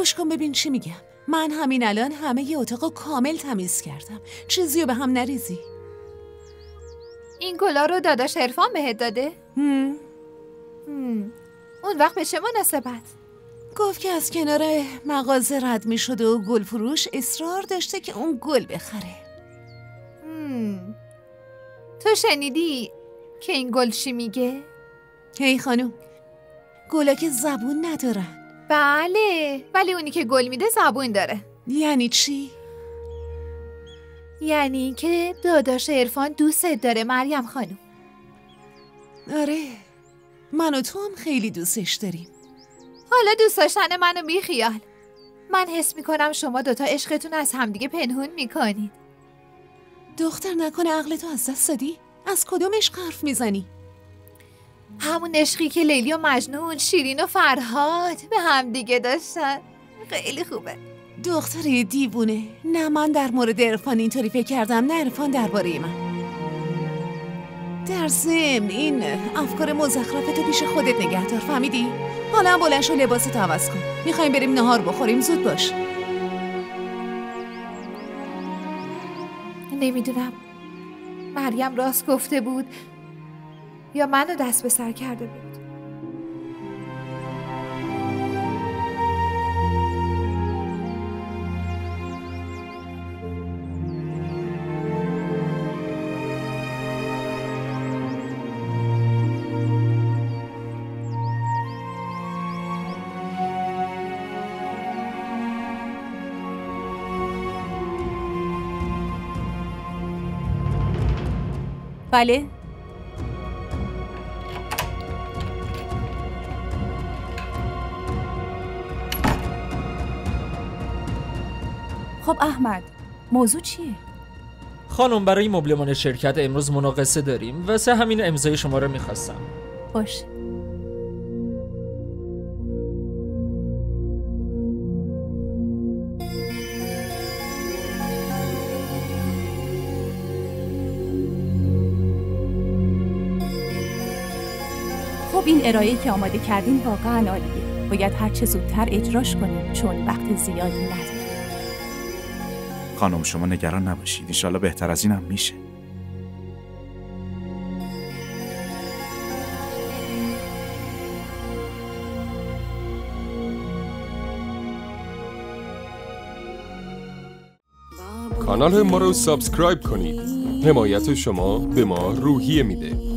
گوش کن ببین چی میگم. من همین الان همه ی اتاقو کامل تمیز کردم. چیزیو به هم نریزی. این گلا رو داداش عرفان بهت داده؟ اون وقت به چه مناسبت؟ گفت که از کنار مغازه رد می شده و گل فروش اصرار داشته که اون گل بخره. تو شنیدی که این گل چی میگه؟ هی خانوم، گلا که زبون ندارن. بله، ولی اونی که گل میده زبون داره. یعنی چی؟ یعنی که داداش عرفان دوستت داره مریم خانوم. آره، من و تو هم خیلی دوستش داریم. حالا دوست داشتن منو بیخیال. من حس میکنم شما دوتا عشقتون از همدیگه پنهون میکنید. دختر نکنه عقلتو از دست دادی؟ از کدوم عشق حرف میزنی؟ همون عشقی که لیلی و مجنون، شیرین و فرهاد به همدیگه داشتن. خیلی خوبه. دختر دیوونه. نه من در مورد عرفان اینطوری فکر کردم، نه عرفان درباره من. در ضمن این افکار مزخرفتو پیش خودت نگه دار، فهمیدی؟ حالا بلند شو لباستو عوض کن. میخوایم بریم نهار بخوریم، زود باش. نمیدونم مریم راست گفته بود یا منو دست به سر کرده بود. بله؟ خب احمد، موضوع چیه؟ خانم برای مبلمان شرکت امروز مناقصه داریم واسه همین امضای شما رو میخواستم. باشه. خب این ارائه‌ای که آماده کردین واقعا عالیه. باید هر چه زودتر اجراش کنیم چون وقت زیادی نداریم. خانم شما نگران نباشید، انشالله بهتر از این هم میشه. کانال ما رو سابسکرایب کنید. حمایت شما به ما روحیه میده.